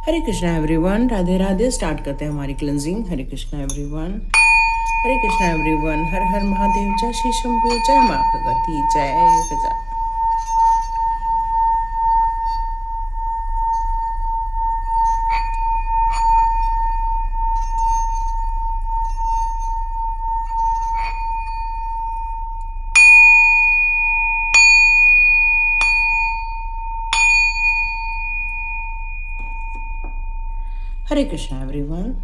हरे Krishna everyone, Radhe Radhe. Start करते हैं हमारी क्लेंजिंग। हरे कृष्णा एवरीवन, हरे कृष्णा एवरीवन। हर हर महादेव। जय श्री शंभू, जय माँ भगवती, जय गजा। हरे कृष्णा एवरीवन,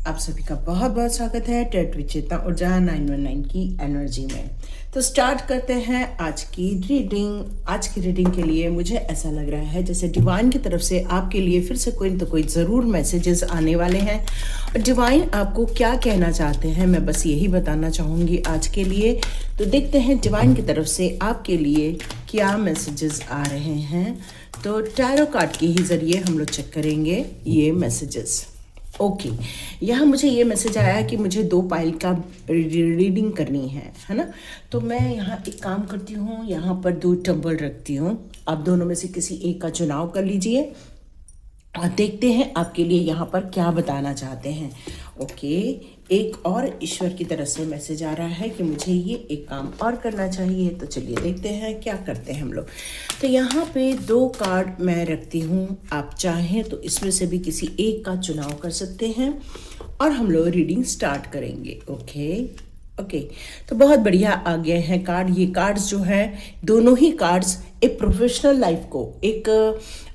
आप सभी का बहुत बहुत स्वागत है टेट विचेता ऊर्जा 919 की एनर्जी में। तो स्टार्ट करते हैं आज की रीडिंग। आज की रीडिंग के लिए मुझे ऐसा लग रहा है जैसे डिवाइन की तरफ से आपके लिए फिर से कोई तो कोई ज़रूर मैसेजेस आने वाले हैं और डिवाइन आपको क्या कहना चाहते हैं मैं बस यही बताना चाहूँगी आज के लिए। तो देखते हैं डिवाइन की तरफ से आपके लिए क्या मैसेजेस आ रहे हैं। तो टैरो कार्ड के ही ज़रिए हम लोग चेक करेंगे ये मैसेजेस। ओके, यहाँ मुझे ये मैसेज आया कि मुझे 2 पाइल का रीडिंग करनी है ना। तो मैं यहाँ एक काम करती हूँ, यहाँ पर 2 टंबल रखती हूँ। आप दोनों में से किसी एक का चुनाव कर लीजिए और देखते हैं आपके लिए यहाँ पर क्या बताना चाहते हैं। ओके, एक और ईश्वर की तरफ से मैसेज आ रहा है कि मुझे ये एक काम और करना चाहिए। तो चलिए देखते हैं क्या करते हैं हम लोग। तो यहाँ पे 2 कार्ड मैं रखती हूँ, आप चाहें तो इसमें से भी किसी एक का चुनाव कर सकते हैं और हम लोग रीडिंग स्टार्ट करेंगे। ओके, तो बहुत बढ़िया आ गए हैं कार्ड। ये कार्ड्स जो हैं, दोनों ही कार्ड्स एक प्रोफेशनल लाइफ को, एक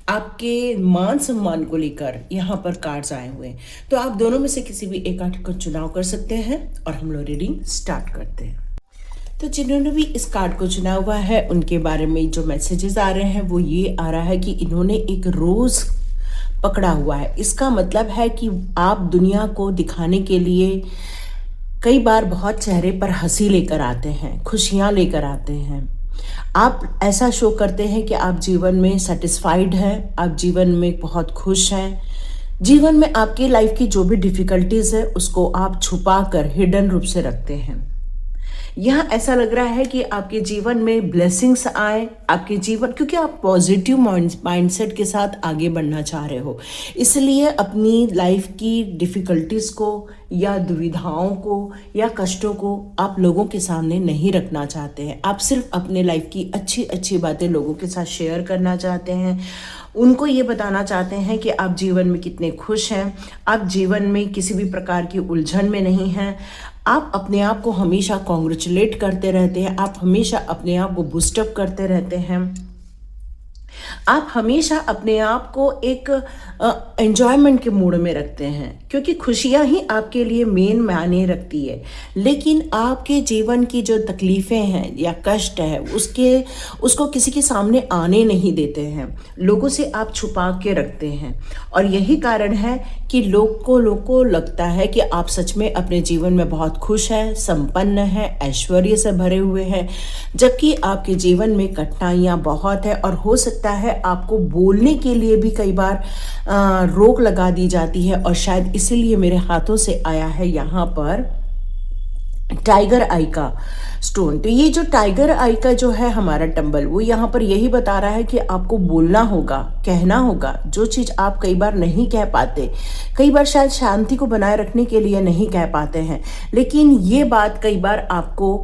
आपके मान सम्मान को लेकर यहाँ पर कार्ड्स आए हुए हैं। तो आप दोनों में से किसी भी एक कार्ड का चुनाव कर सकते हैं और हम लोग रीडिंग स्टार्ट करते हैं। तो जिन्होंने भी इस कार्ड को चुना हुआ है उनके बारे में जो मैसेजेस आ रहे हैं वो ये आ रहा है कि इन्होंने एक रोज़ पकड़ा हुआ है। इसका मतलब है कि आप दुनिया को दिखाने के लिए कई बार बहुत चेहरे पर हंसी लेकर आते हैं, खुशियाँ लेकर आते हैं। आप ऐसा शो करते हैं कि आप जीवन में सेटिस्फाइड हैं, आप जीवन में बहुत खुश हैं। जीवन में आपकी लाइफ की जो भी डिफ़िकल्टीज़ है उसको आप छुपा कर हिडन रूप से रखते हैं। यहाँ ऐसा लग रहा है कि आपके जीवन में ब्लेसिंग्स आए आपके जीवन, क्योंकि आप पॉजिटिव माइंडसेट के साथ आगे बढ़ना चाह रहे हो, इसलिए अपनी लाइफ की डिफ़िकल्टीज़ को या दुविधाओं को या कष्टों को आप लोगों के सामने नहीं रखना चाहते हैं। आप सिर्फ अपने लाइफ की अच्छी अच्छी बातें लोगों के साथ शेयर करना चाहते हैं। उनको ये बताना चाहते हैं कि आप जीवन में कितने खुश हैं, आप जीवन में किसी भी प्रकार की उलझन में नहीं हैं। आप अपने आप को हमेशा कॉन्ग्रेचुलेट करते रहते हैं, आप हमेशा अपने आप को बूस्टअप करते रहते हैं, आप हमेशा अपने आप को एक एन्जॉयमेंट के मूड में रखते हैं, क्योंकि खुशियाँ ही आपके लिए मेन मायने रखती है। लेकिन आपके जीवन की जो तकलीफ़ें हैं या कष्ट है उसको किसी के सामने आने नहीं देते हैं, लोगों से आप छुपा के रखते हैं। और यही कारण है कि लोग को लगता है कि आप सच में अपने जीवन में बहुत खुश हैं, संपन्न हैं, ऐश्वर्य से भरे हुए हैं, जबकि आपके जीवन में कठिनाइयाँ बहुत है और हो सकता है आपको बोलने के लिए भी कई बार रोक लगा दी जाती है। और शायद इसीलिए मेरे हाथों से आया है यहाँ पर टाइगर आई का स्टोन। तो ये जो टाइगर आई का जो है हमारा टंबल, वो यहाँ पर यही बता रहा है कि आपको बोलना होगा, कहना होगा, जो चीज़ आप कई बार नहीं कह पाते, कई बार शायद शांति को बनाए रखने के लिए नहीं कह पाते हैं, लेकिन ये बात कई बार आपको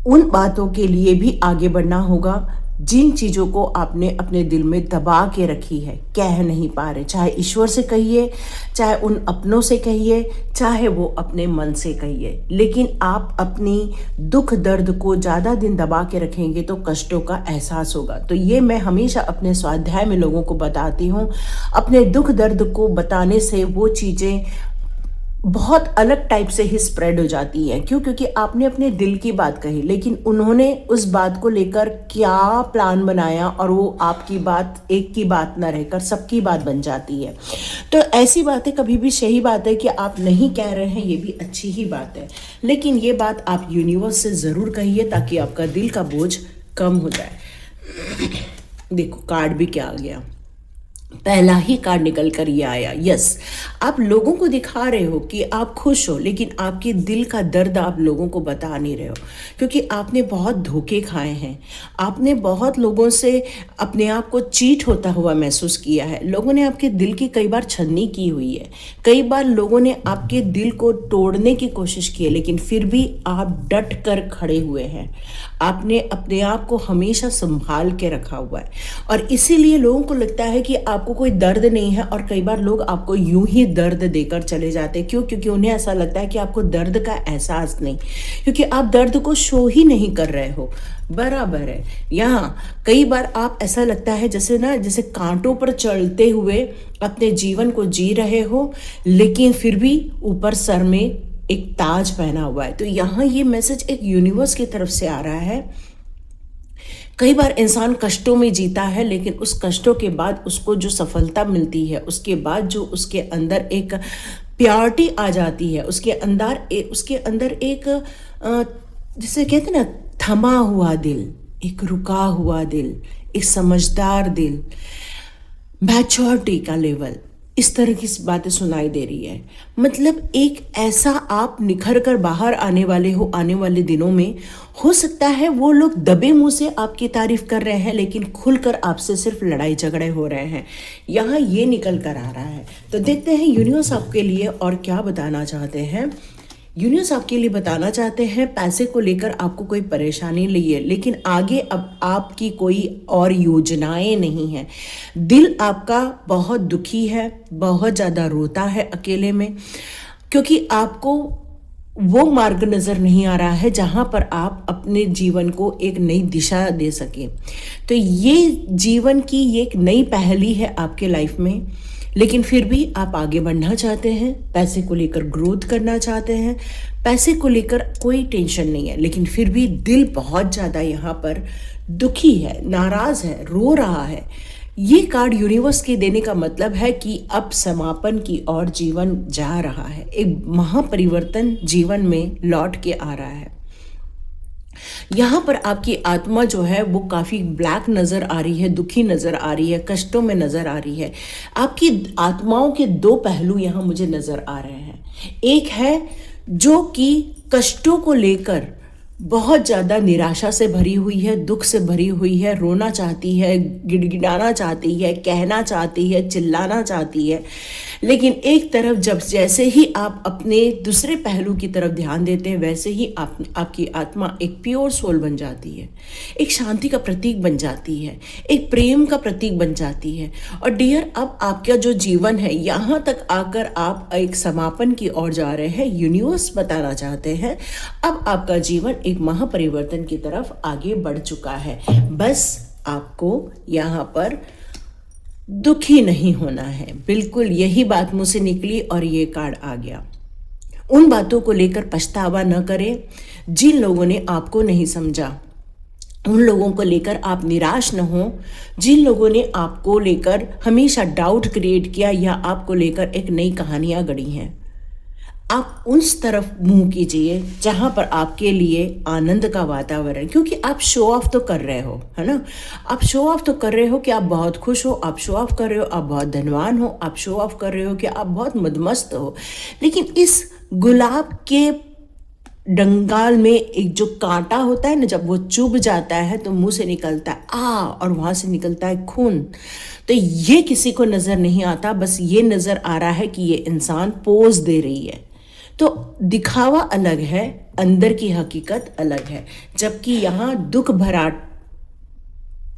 उन बातों के लिए भी आगे बढ़ना होगा जिन चीज़ों को आपने अपने दिल में दबा के रखी है, कह नहीं पा रहे। चाहे ईश्वर से कहिए, चाहे उन अपनों से कहिए, चाहे वो अपने मन से कहिए, लेकिन आप अपनी दुख दर्द को ज़्यादा दिन दबा के रखेंगे तो कष्टों का एहसास होगा। तो ये मैं हमेशा अपने स्वाध्याय में लोगों को बताती हूँ। अपने दुख दर्द को बताने से वो चीज़ें बहुत अलग टाइप से ही स्प्रेड हो जाती है। क्यों? क्योंकि आपने अपने दिल की बात कही, लेकिन उन्होंने उस बात को लेकर क्या प्लान बनाया और वो आपकी बात एक की बात ना रहकर सबकी बात बन जाती है। तो ऐसी बातें कभी भी, सही बात है कि आप नहीं कह रहे हैं, ये भी अच्छी ही बात है, लेकिन ये बात आप यूनिवर्स से ज़रूर कहिए ताकि आपका दिल का बोझ कम हो जाए। देखो कार्ड भी क्या आ गया, पहला ही कार्ड निकल कर ये आया। यस, आप लोगों को दिखा रहे हो कि आप खुश हो, लेकिन आपके दिल का दर्द आप लोगों को बता नहीं रहे हो, क्योंकि आपने बहुत धोखे खाए हैं। आपने बहुत लोगों से अपने आप को चीट होता हुआ महसूस किया है। लोगों ने आपके दिल की कई बार छलनी की हुई है। कई बार लोगों ने आपके दिल को तोड़ने की कोशिश की है, लेकिन फिर भी आप डट कर खड़े हुए हैं। आपने अपने आप को हमेशा संभाल के रखा हुआ है, और इसीलिए लोगों को लगता है कि आपको कोई दर्द नहीं है। और कई बार लोग आपको यूं ही दर्द देकर चले जाते हैं। क्यों? क्योंकि उन्हें ऐसा लगता है कि आपको दर्द का एहसास नहीं, क्योंकि आप दर्द को शो ही नहीं कर रहे हो। बराबर है। यहाँ कई बार आप ऐसा लगता है जैसे कांटों पर चलते हुए अपने जीवन को जी रहे हो, लेकिन फिर भी ऊपर सर में एक ताज पहना हुआ है। तो यहाँ ये मैसेज एक यूनिवर्स की तरफ से आ रहा है। कई बार इंसान कष्टों में जीता है, लेकिन उस कष्टों के बाद उसको जो सफलता मिलती है, उसके बाद जो उसके अंदर एक प्योरिटी आ जाती है, उसके अंदर एक जिसे कहते हैं ना, थमा हुआ दिल, एक रुका हुआ दिल, एक समझदार दिल, मैच्योरिटी का लेवल, इस तरह की बातें सुनाई दे रही है। मतलब एक ऐसा आप निखर कर बाहर आने वाले हो आने वाले दिनों में। हो सकता है वो लोग दबे मुंह से आपकी तारीफ कर रहे हैं, लेकिन खुलकर आपसे सिर्फ लड़ाई झगड़े हो रहे हैं। यहाँ ये निकल कर आ रहा है। तो देखते हैं यूनिवर्स आपके लिए और क्या बताना चाहते हैं। यूनिवर्स आपके लिए बताना चाहते हैं, पैसे को लेकर आपको कोई परेशानी नहीं है, लेकिन आगे अब आपकी कोई और योजनाएं नहीं हैं। दिल आपका बहुत दुखी है, बहुत ज़्यादा रोता है अकेले में, क्योंकि आपको वो मार्ग नज़र नहीं आ रहा है जहाँ पर आप अपने जीवन को एक नई दिशा दे सकें। तो ये जीवन की ये एक नई पहली है आपके लाइफ में, लेकिन फिर भी आप आगे बढ़ना चाहते हैं, पैसे को लेकर ग्रोथ करना चाहते हैं। पैसे को लेकर कोई टेंशन नहीं है, लेकिन फिर भी दिल बहुत ज़्यादा यहाँ पर दुखी है, नाराज़ है, रो रहा है। ये कार्ड यूनिवर्स के देने का मतलब है कि अब समापन की ओर जीवन जा रहा है। एक महापरिवर्तन जीवन में लौट के आ रहा है। यहाँ पर आपकी आत्मा जो है वो काफ़ी ब्लैक नज़र आ रही है, दुखी नज़र आ रही है, कष्टों में नज़र आ रही है। आपकी आत्माओं के दो पहलू यहाँ मुझे नज़र आ रहे हैं। एक है जो कि कष्टों को लेकर बहुत ज़्यादा निराशा से भरी हुई है, दुख से भरी हुई है, रोना चाहती है, गिड़गिड़ाना चाहती है, कहना चाहती है, चिल्लाना चाहती है। लेकिन एक तरफ जैसे ही आप अपने दूसरे पहलू की तरफ ध्यान देते हैं, वैसे ही आपकी आत्मा एक प्योर सोल बन जाती है, एक शांति का प्रतीक बन जाती है, एक प्रेम का प्रतीक बन जाती है। और डियर, अब आपका जो जीवन है, यहाँ तक आकर आप एक समापन की ओर जा रहे हैं। यूनिवर्स बताना चाहते हैं अब आपका जीवन एक महापरिवर्तन की तरफ आगे बढ़ चुका है। बस आपको यहाँ पर दुखी नहीं होना है। बिल्कुल यही बात मुझसे निकली और ये कार्ड आ गया। उन बातों को लेकर पछतावा न करें जिन लोगों ने आपको नहीं समझा। उन लोगों को लेकर आप निराश न हो जिन लोगों ने आपको लेकर हमेशा डाउट क्रिएट किया या आपको लेकर एक नई कहानियां गढ़ी हैं। आप उस तरफ मुंह कीजिए जहाँ पर आपके लिए आनंद का वातावरण, क्योंकि आप शो ऑफ तो कर रहे हो, है ना। आप शो ऑफ तो कर रहे हो कि आप बहुत खुश हो, आप शो ऑफ कर रहे हो आप बहुत धनवान हो, आप शो ऑफ कर रहे हो कि आप बहुत मदमस्त हो। लेकिन इस गुलाब के डंगाल में एक जो कांटा होता है ना, जब वो चुभ जाता है तो मुंह से निकलता है आ, और वहाँ से निकलता है खून। तो ये किसी को नज़र नहीं आता, बस ये नज़र आ रहा है कि ये इंसान पोज दे रही है। तो दिखावा अलग है, अंदर की हकीकत अलग है। जबकि यहाँ दुख भरा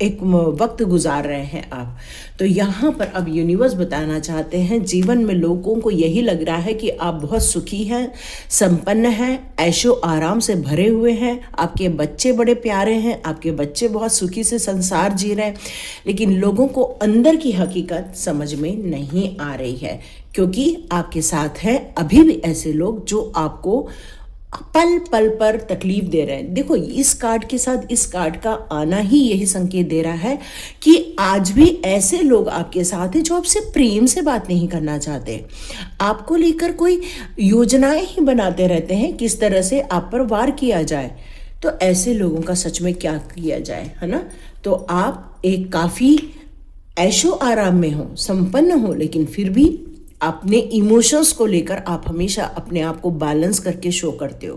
एक वक्त गुजार रहे हैं आप। तो यहाँ पर अब यूनिवर्स बताना चाहते हैं, जीवन में लोगों को यही लग रहा है कि आप बहुत सुखी हैं, संपन्न हैं, ऐशो आराम से भरे हुए हैं, आपके बच्चे बड़े प्यारे हैं, आपके बच्चे बहुत सुखी से संसार जी रहे हैं। लेकिन लोगों को अंदर की हकीकत समझ में नहीं आ रही है, क्योंकि आपके साथ हैं अभी भी ऐसे लोग जो आपको पल पल पर तकलीफ दे रहे हैं। देखो, इस कार्ड के साथ इस कार्ड का आना ही यही संकेत दे रहा है कि आज भी ऐसे लोग आपके साथ हैं जो आपसे प्रेम से बात नहीं करना चाहते, आपको लेकर कोई योजनाएं ही बनाते रहते हैं किस तरह से आप पर वार किया जाए। तो ऐसे लोगों का सच में क्या किया जाए, है ना। तो आप एक काफ़ी ऐशो आराम में हो, संपन्न हो, लेकिन फिर भी अपने इमोशंस को लेकर आप हमेशा अपने आप को बैलेंस करके शो करते हो।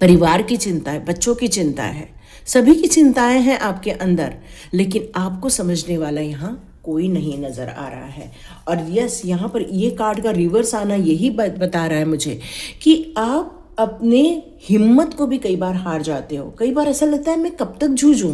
परिवार की चिंता है, बच्चों की चिंता है, सभी की चिंताएं हैं आपके अंदर, लेकिन आपको समझने वाला यहाँ कोई नहीं नज़र आ रहा है। और यस, यहाँ पर ये कार्ड का रिवर्स आना यही बता रहा है मुझे कि आप अपने हिम्मत को भी कई बार हार जाते हो। कई बार ऐसा लगता है मैं कब तक जूझूं,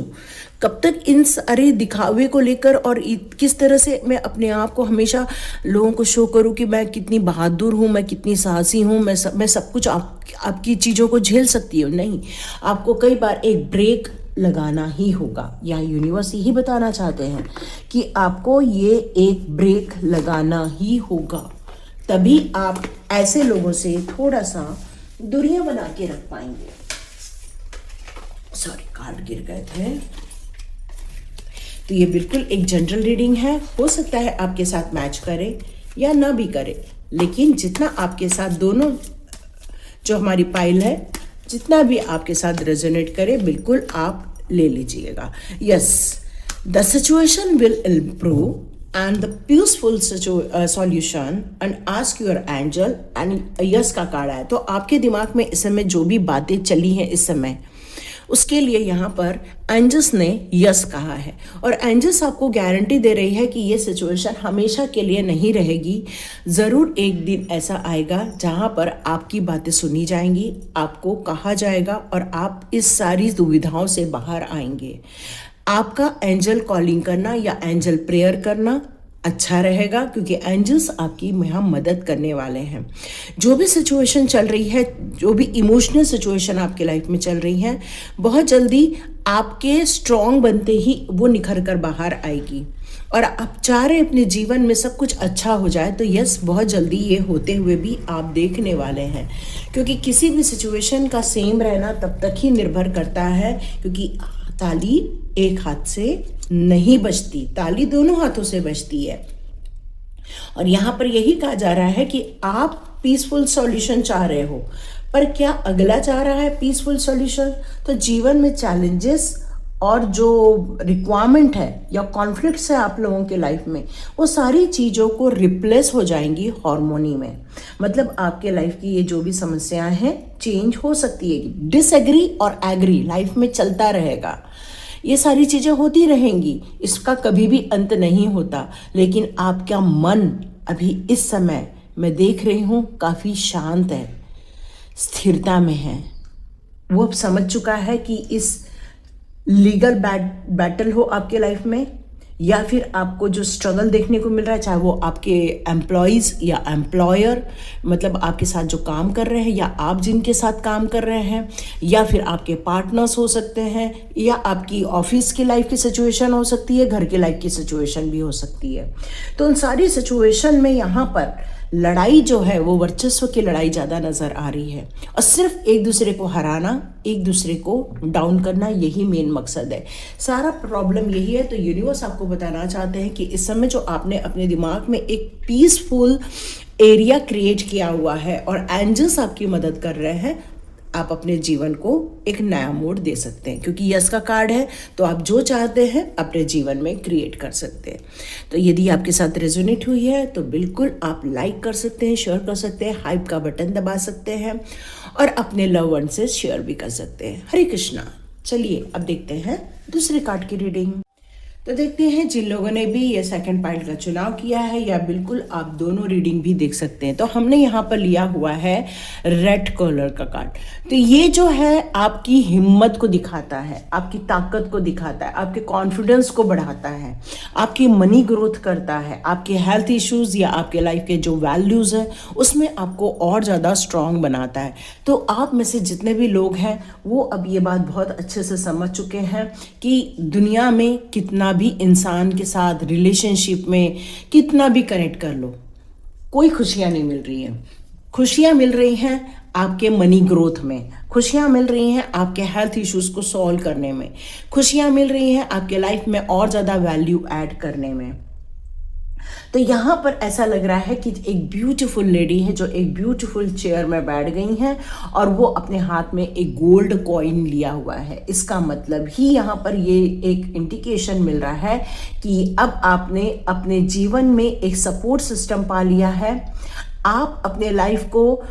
कब तक इन सारे दिखावे को लेकर, और किस तरह से मैं अपने आप को हमेशा लोगों को शो करूं कि मैं कितनी बहादुर हूं, मैं कितनी साहसी हूं, मैं सब कुछ आपकी चीज़ों को झेल सकती हूँ। नहीं, आपको कई बार एक ब्रेक लगाना ही होगा, या यूनिवर्स यही बताना चाहते हैं कि आपको ये एक ब्रेक लगाना ही होगा। तभी आप ऐसे लोगों से थोड़ा सा दूरियां बना के रख पाएंगे। सॉरी, कार्ड गिर गए थे। तो ये बिल्कुल एक जनरल रीडिंग है, हो सकता है आपके साथ मैच करे या ना भी करे, लेकिन जितना आपके साथ दोनों जो हमारी पाइल है, जितना भी आपके साथ रेजोनेट करे, बिल्कुल आप ले लीजिएगा। Yes, the situation will improve and the peaceful solution and ask your angel and yes का कार्ड आया। तो आपके दिमाग में इस समय जो भी बातें चली हैं इस समय, उसके लिए यहाँ पर एंजल्स ने यस कहा है, और एंजल्स आपको गारंटी दे रही है कि ये सिचुएशन हमेशा के लिए नहीं रहेगी। ज़रूर एक दिन ऐसा आएगा जहाँ पर आपकी बातें सुनी जाएंगी, आपको कहा जाएगा और आप इस सारी दुविधाओं से बाहर आएंगे। आपका एंजल कॉलिंग करना या एंजल प्रेयर करना अच्छा रहेगा, क्योंकि एंजल्स आपकी यहाँ मदद करने वाले हैं। जो भी सिचुएशन चल रही है, जो भी इमोशनल सिचुएशन आपके लाइफ में चल रही है, बहुत जल्दी आपके स्ट्रॉन्ग बनते ही वो निखर कर बाहर आएगी। और आप चाह रहे अपने जीवन में सब कुछ अच्छा हो जाए, तो यस, बहुत जल्दी ये होते हुए भी आप देखने वाले हैं। क्योंकि किसी भी सिचुएशन का सेम रहना तब तक ही निर्भर करता है, क्योंकि ताली एक हाथ से नहीं बजती, ताली दोनों हाथों से बजती है। और यहाँ पर यही कहा जा रहा है कि आप पीसफुल सॉल्यूशन चाह रहे हो, पर क्या अगला चाह रहा है पीसफुल सॉल्यूशन? तो जीवन में चैलेंजेस और जो रिक्वायरमेंट है या कॉन्फ्लिक्ट्स है आप लोगों के लाइफ में, वो सारी चीज़ों को रिप्लेस हो जाएंगी हार्मोनी में। मतलब आपके लाइफ की ये जो भी समस्याएं हैं चेंज हो सकती है। डिसएग्री और एग्री लाइफ में चलता रहेगा, ये सारी चीज़ें होती रहेंगी, इसका कभी भी अंत नहीं होता। लेकिन आपका मन अभी इस समय मैं देख रही हूँ काफ़ी शांत है, स्थिरता में है। वो अब समझ चुका है कि इस लीगल बैटल हो आपके लाइफ में, या फिर आपको जो स्ट्रगल देखने को मिल रहा है, चाहे वो आपके एम्प्लॉयज़ या एम्प्लॉयर, मतलब आपके साथ जो काम कर रहे हैं या आप जिनके साथ काम कर रहे हैं, या फिर आपके पार्टनर्स हो सकते हैं, या आपकी ऑफिस की लाइफ की सिचुएशन हो सकती है, घर की लाइफ की सिचुएशन भी हो सकती है। तो उन सारी सिचुएशन में यहाँ पर लड़ाई जो है वो वर्चस्व की लड़ाई ज़्यादा नज़र आ रही है, और सिर्फ एक दूसरे को हराना, एक दूसरे को डाउन करना, यही मेन मकसद है। सारा प्रॉब्लम यही है। तो यूनिवर्स आपको बताना चाहते हैं कि इस समय जो आपने अपने दिमाग में एक पीसफुल एरिया क्रिएट किया हुआ है और एंजल्स आपकी मदद कर रहे हैं, आप अपने जीवन को एक नया मोड़ दे सकते हैं। क्योंकि यस का कार्ड है, तो आप जो चाहते हैं अपने जीवन में क्रिएट कर सकते हैं। तो यदि आपके साथ रेजोनेट हुई है तो बिल्कुल आप लाइक कर सकते हैं, शेयर कर सकते हैं, हाइप का बटन दबा सकते हैं, और अपने लव वन से शेयर भी कर सकते हैं। हरे कृष्णा। चलिए अब देखते हैं दूसरे कार्ड की रीडिंग। तो देखते हैं जिन लोगों ने भी ये सेकंड पाइल का चुनाव किया है, या बिल्कुल आप दोनों रीडिंग भी देख सकते हैं। तो हमने यहाँ पर लिया हुआ है रेड कलर का कार्ड। तो ये जो है आपकी हिम्मत को दिखाता है, आपकी ताकत को दिखाता है, आपके कॉन्फिडेंस को बढ़ाता है, आपकी मनी ग्रोथ करता है, आपके हेल्थ इश्यूज या आपके लाइफ के जो वैल्यूज़ हैं उसमें आपको और ज़्यादा स्ट्रॉन्ग बनाता है। तो आप में से जितने भी लोग हैं वो अब ये बात बहुत अच्छे से समझ चुके हैं कि दुनिया में कितना भी इंसान के साथ रिलेशनशिप में कितना भी कनेक्ट कर लो, कोई खुशियाँ नहीं मिल रही हैं। खुशियाँ मिल रही हैं आपके मनी ग्रोथ में, खुशियाँ मिल रही हैं आपके हेल्थ इश्यूज को सॉल्व करने में, खुशियाँ मिल रही हैं आपके लाइफ में और ज़्यादा वैल्यू ऐड करने में। तो यहाँ पर ऐसा लग रहा है कि एक ब्यूटीफुल लेडी है जो एक ब्यूटीफुल चेयर में बैठ गई हैं और वो अपने हाथ में एक गोल्ड कॉइन लिया हुआ है। इसका मतलब ही यहाँ पर ये एक इंडिकेशन मिल रहा है कि अब आपने अपने जीवन में एक सपोर्ट सिस्टम पा लिया है। आप अपने लाइफ को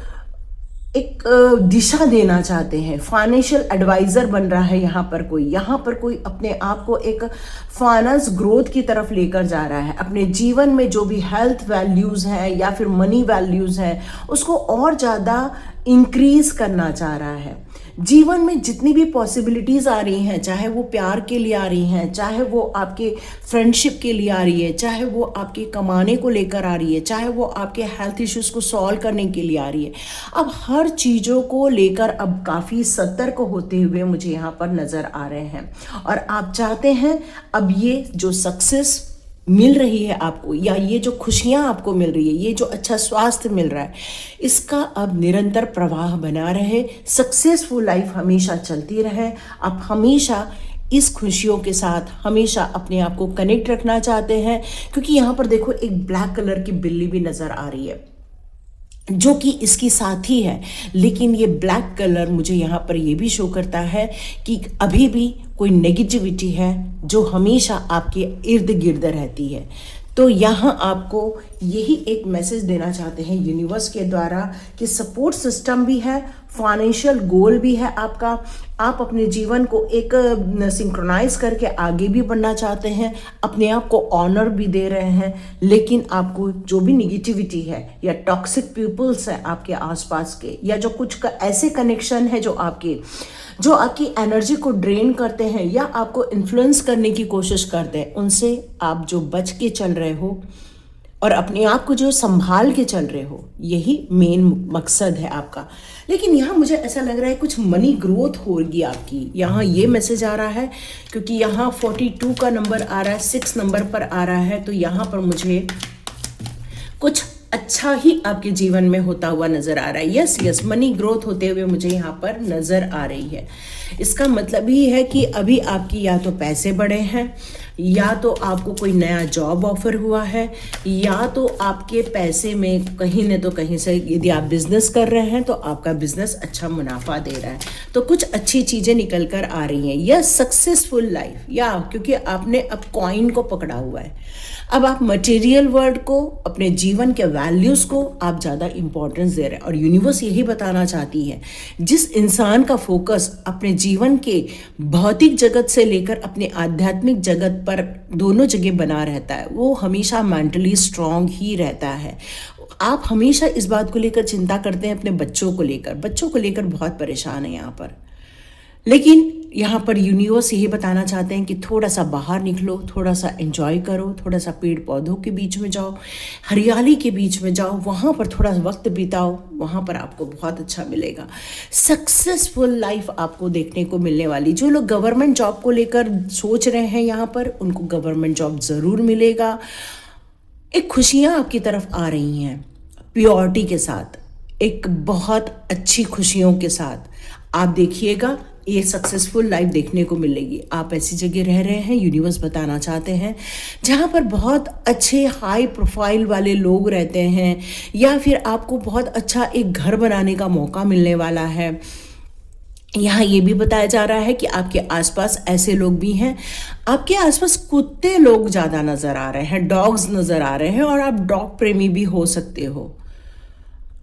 एक दिशा देना चाहते हैं। फाइनेंशियल एडवाइज़र बन रहा है यहाँ पर कोई अपने आप को एक फाइनेंस ग्रोथ की तरफ लेकर जा रहा है। अपने जीवन में जो भी हेल्थ वैल्यूज़ हैं या फिर मनी वैल्यूज़ हैं उसको और ज़्यादा इंक्रीज करना चाह रहा है। जीवन में जितनी भी पॉसिबिलिटीज़ आ रही हैं, चाहे वो प्यार के लिए आ रही हैं, चाहे वो आपके फ्रेंडशिप के लिए आ रही है, चाहे वो आपके कमाने को लेकर आ रही है, चाहे वो आपके हेल्थ इश्यूज़ को सॉल्व करने के लिए आ रही है, अब हर चीज़ों को लेकर अब काफ़ी सतर्क होते हुए मुझे यहाँ पर नज़र आ रहे हैं। और आप चाहते हैं अब ये जो सक्सेस मिल रही है आपको, या ये जो खुशियाँ आपको मिल रही है, ये जो अच्छा स्वास्थ्य मिल रहा है, इसका अब निरंतर प्रवाह बना रहे, सक्सेसफुल लाइफ हमेशा चलती रहे। आप हमेशा इस खुशियों के साथ हमेशा अपने आप को कनेक्ट रखना चाहते हैं, क्योंकि यहाँ पर देखो एक ब्लैक कलर की बिल्ली भी नज़र आ रही है जो कि इसकी साथी है। लेकिन ये ब्लैक कलर मुझे यहाँ पर ये भी शो करता है कि अभी भी कोई नेगेटिविटी है जो हमेशा आपके इर्द गिर्द रहती है। तो यहाँ आपको यही एक मैसेज देना चाहते हैं यूनिवर्स के द्वारा कि सपोर्ट सिस्टम भी है, फाइनेंशियल गोल भी है आपका। आप अपने जीवन को एक सिंक्रोनाइज करके आगे भी बढ़ना चाहते हैं, अपने आप को ऑनर भी दे रहे हैं। लेकिन आपको जो भी निगेटिविटी है या टॉक्सिक पीपल्स है आपके आसपास के, या जो कुछ ऐसे कनेक्शन है जो आपकी एनर्जी को ड्रेन करते हैं या आपको इन्फ्लुएंस करने की कोशिश करते हैं, उनसे आप जो बच के चल रहे हो और अपने आप को जो संभाल के चल रहे हो, यही मेन मकसद है आपका। लेकिन यहाँ मुझे ऐसा लग रहा है कुछ मनी ग्रोथ होगी आपकी। यहाँ ये मैसेज आ रहा है क्योंकि यहाँ 42 का नंबर आ रहा है, 6 नंबर पर आ रहा है। तो यहाँ पर मुझे कुछ अच्छा ही आपके जीवन में होता हुआ नज़र आ रहा है। यस, मनी ग्रोथ होते हुए मुझे यहाँ पर नज़र आ रही है। इसका मतलब ही है कि अभी आपकी या तो पैसे बढ़े हैं, या तो आपको कोई नया जॉब ऑफर हुआ है, या तो आपके पैसे में कहीं न तो कहीं से, यदि आप बिजनेस कर रहे हैं तो आपका बिजनेस अच्छा मुनाफा दे रहा है। तो कुछ अच्छी चीज़ें निकल कर आ रही हैं। यह सक्सेसफुल लाइफ, या क्योंकि आपने अब कॉइन को पकड़ा हुआ है। अब आप मटेरियल वर्ल्ड को, अपने जीवन के वैल्यूज़ को आप ज़्यादा इंपॉर्टेंस दे रहे हैं। और यूनिवर्स यही बताना चाहती है, जिस इंसान का फोकस अपने जीवन के भौतिक जगत से लेकर अपने आध्यात्मिक जगत पर दोनों जगह बना रहता है, वो हमेशा मेंटली स्ट्रांग ही रहता है। आप हमेशा इस बात को लेकर चिंता करते हैं, अपने बच्चों को लेकर बहुत परेशान है यहाँ पर। लेकिन यहाँ पर यूनिवर्स यही बताना चाहते हैं कि थोड़ा सा बाहर निकलो, थोड़ा सा एंजॉय करो, थोड़ा सा पेड़ पौधों के बीच में जाओ, हरियाली के बीच में जाओ, वहाँ पर थोड़ा वक्त बिताओ, वहाँ पर आपको बहुत अच्छा मिलेगा। सक्सेसफुल लाइफ आपको देखने को मिलने वाली। जो लोग गवर्नमेंट जॉब को लेकर सोच रहे हैं यहाँ पर, उनको गवर्नमेंट जॉब ज़रूर मिलेगा। एक खुशियाँ आपकी तरफ आ रही हैं प्योरिटी के साथ, एक बहुत अच्छी खुशियों के साथ। आप देखिएगा ये सक्सेसफुल लाइफ देखने को मिलेगी। आप ऐसी जगह रह रहे हैं, यूनिवर्स बताना चाहते हैं, जहाँ पर बहुत अच्छे हाई प्रोफाइल वाले लोग रहते हैं, या फिर आपको बहुत अच्छा एक घर बनाने का मौका मिलने वाला है। यहाँ ये भी बताया जा रहा है कि आपके आसपास ऐसे लोग भी हैं, आपके आसपास कुत्ते लोग ज़्यादा नज़र आ रहे हैं, डॉग्स नज़र आ रहे हैं, और आप डॉग प्रेमी भी हो सकते हो।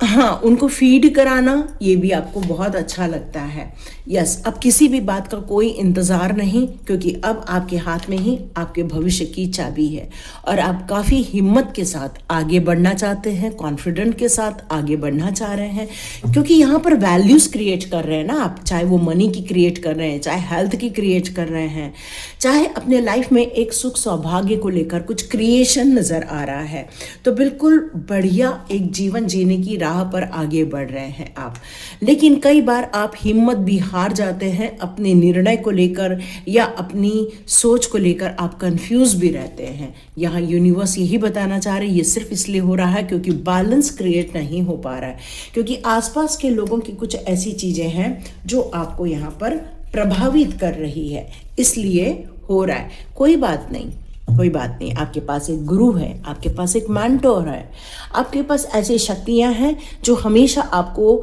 हाँ, उनको फीड कराना ये भी आपको बहुत अच्छा लगता है। यस, अब किसी भी बात का कोई इंतज़ार नहीं, क्योंकि अब आपके हाथ में ही आपके भविष्य की चाबी है। और आप काफ़ी हिम्मत के साथ आगे बढ़ना चाहते हैं, कॉन्फिडेंट के साथ आगे बढ़ना चाह रहे हैं, क्योंकि यहाँ पर वैल्यूज़ क्रिएट कर रहे हैं ना आप, चाहे वो मनी की क्रिएट कर रहे हैं, चाहे हेल्थ की क्रिएट कर रहे हैं, चाहे अपने लाइफ में एक सुख सौभाग्य को लेकर कुछ क्रिएशन नज़र आ रहा है। तो बिल्कुल बढ़िया एक जीवन जीने की राह पर आगे बढ़ रहे हैं आप। लेकिन कई बार आप हिम्मत भी हार जाते हैं अपने निर्णय को लेकर, या अपनी सोच को लेकर आप कंफ्यूज भी रहते हैं। यहाँ यूनिवर्स यही बताना चाह रहे हैं, ये सिर्फ इसलिए हो रहा है क्योंकि बैलेंस क्रिएट नहीं हो पा रहा है, क्योंकि आसपास के लोगों की कुछ ऐसी चीजें हैं जो आपको यहाँ पर प्रभावित कर रही है, इसलिए हो रहा है। कोई बात नहीं, कोई बात नहीं, आपके पास एक गुरु है, आपके पास एक मेंटोर है, आपके पास ऐसी शक्तियां हैं जो हमेशा आपको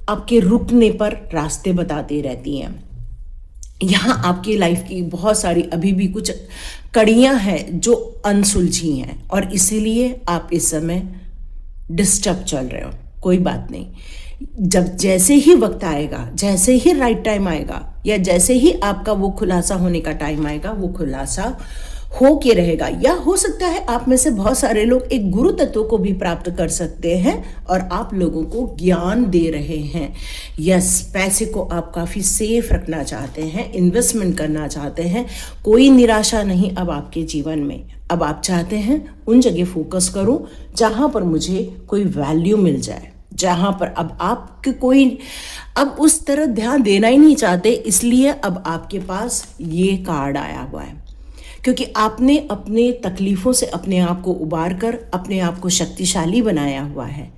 आपके रुकने पर रास्ते बताती रहती हैं। यहाँ आपकी लाइफ की बहुत सारी अभी भी कुछ कड़ियाँ हैं जो अनसुलझी हैं और इसीलिए आप इस समय डिस्टर्ब चल रहे हो। कोई बात नहीं, जब जैसे ही वक्त आएगा, जैसे ही राइट टाइम आएगा या जैसे ही आपका वो खुलासा होने का टाइम आएगा, वो खुलासा हो के रहेगा। या हो सकता है आप में से बहुत सारे लोग एक गुरु तत्व को भी प्राप्त कर सकते हैं और आप लोगों को ज्ञान दे रहे हैं। यस, पैसे को आप काफ़ी सेफ रखना चाहते हैं, इन्वेस्टमेंट करना चाहते हैं। कोई निराशा नहीं अब आपके जीवन में। अब आप चाहते हैं उन जगह फोकस करूं जहां पर मुझे कोई वैल्यू मिल जाए, जहां पर अब आपके कोई अब उस तरह ध्यान देना ही नहीं चाहते। इसलिए अब आपके पास ये कार्ड आया हुआ है, क्योंकि आपने अपने तकलीफ़ों से अपने आप को उबार कर अपने आप को शक्तिशाली बनाया हुआ है।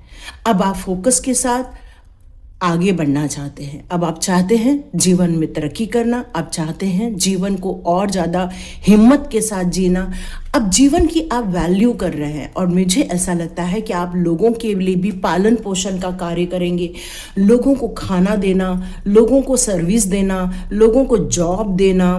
अब आप फोकस के साथ आगे बढ़ना चाहते हैं। अब आप चाहते हैं जीवन में तरक्की करना, आप चाहते हैं जीवन को और ज़्यादा हिम्मत के साथ जीना। अब जीवन की आप वैल्यू कर रहे हैं और मुझे ऐसा लगता है कि आप लोगों के लिए भी पालन पोषण का कार्य करेंगे। लोगों को खाना देना, लोगों को सर्विस देना, लोगों को जॉब देना,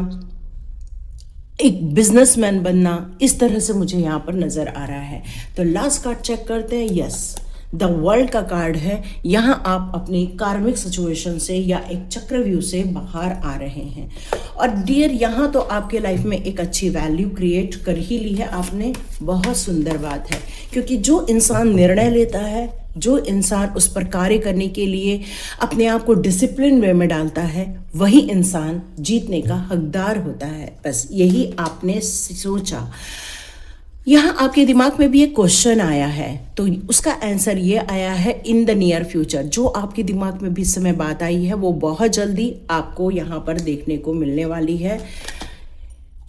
एक बिजनेसमैन बनना, इस तरह से मुझे यहाँ पर नज़र आ रहा है। तो लास्ट कार्ड चेक करते हैं। यस, द वर्ल्ड का कार्ड है। यहाँ आप अपनी कार्मिक सिचुएशन से या एक चक्रव्यूह से बाहर आ रहे हैं। और डियर, यहाँ तो आपके लाइफ में एक अच्छी वैल्यू क्रिएट कर ही ली है आपने। बहुत सुंदर बात है, क्योंकि जो इंसान निर्णय लेता है, जो इंसान उस पर कार्य करने के लिए अपने आप को डिसिप्लिन वे में डालता है, वही इंसान जीतने का हकदार होता है। बस यही आपने सोचा। यहाँ आपके दिमाग में भी एक क्वेश्चन आया है, तो उसका आंसर ये आया है इन द नियर फ्यूचर। जो आपके दिमाग में भी इस समय बात आई है वो बहुत जल्दी आपको यहाँ पर देखने को मिलने वाली है।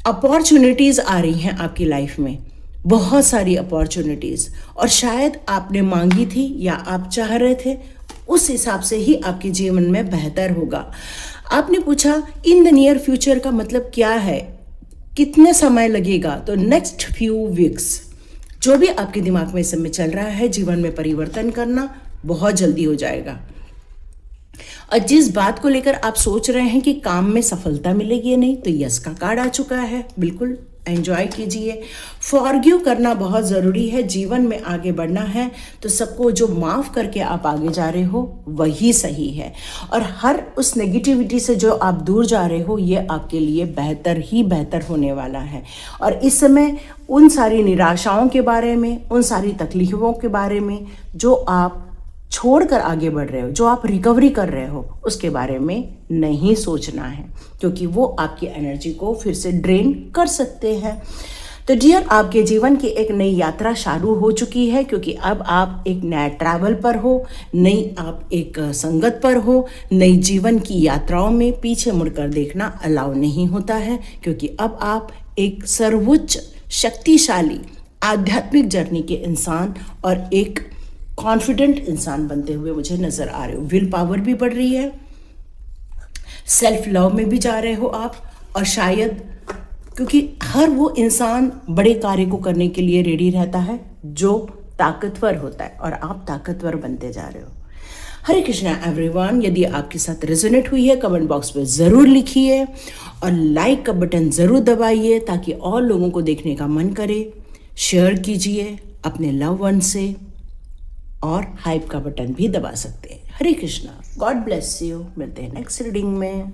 अपॉर्चुनिटीज़ आ रही हैं आपकी लाइफ में, बहुत सारी अपॉर्चुनिटीज़, और शायद आपने मांगी थी या आप चाह रहे थे, उस हिसाब से ही आपके जीवन में बेहतर होगा। आपने पूछा इन द नियर फ्यूचर का मतलब क्या है, कितने समय लगेगा? तो नेक्स्ट फ्यू वीक्स, जो भी आपके दिमाग में इस समय चल रहा है, जीवन में परिवर्तन करना बहुत जल्दी हो जाएगा। और जिस बात को लेकर आप सोच रहे हैं कि काम में सफलता मिलेगी या नहीं, तो यस का कार्ड आ चुका है। बिल्कुल एंजॉय कीजिए। फॉरगिव करना बहुत ज़रूरी है। जीवन में आगे बढ़ना है तो सबको जो माफ़ करके आप आगे जा रहे हो वही सही है, और हर उस नेगेटिविटी से जो आप दूर जा रहे हो ये आपके लिए बेहतर ही बेहतर होने वाला है। और इस समय उन सारी निराशाओं के बारे में, उन सारी तकलीफ़ों के बारे में जो आप छोड़कर आगे बढ़ रहे हो, जो आप रिकवरी कर रहे हो, उसके बारे में नहीं सोचना है, क्योंकि वो आपकी एनर्जी को फिर से ड्रेन कर सकते हैं। तो डियर, आपके जीवन की एक नई यात्रा शुरू हो चुकी है, क्योंकि अब आप एक नया ट्रैवल पर हो, नई आप एक संगत पर हो। नई जीवन की यात्राओं में पीछे मुड़कर देखना अलाउ नहीं होता है, क्योंकि अब आप एक सर्वोच्च शक्तिशाली आध्यात्मिक जर्नी के इंसान और एक कॉन्फिडेंट इंसान बनते हुए मुझे नज़र आ रहे हो। विल पावर भी बढ़ रही है, सेल्फ लव में भी जा रहे हो आप, और शायद क्योंकि हर वो इंसान बड़े कार्य को करने के लिए रेडी रहता है जो ताकतवर होता है, और आप ताकतवर बनते जा रहे हो। हरे कृष्णा एवरीवन। यदि आपके साथ रेजोनेट हुई है, कमेंट बॉक्स में ज़रूर लिखिए और लाइक का बटन ज़रूर दबाइए ताकि और लोगों को देखने का मन करे। शेयर कीजिए अपने लव वन से, और हाइप का बटन भी दबा सकते हैं। हरे कृष्णा, गॉड ब्लेस यू। मिलते हैं नेक्स्ट रीडिंग में।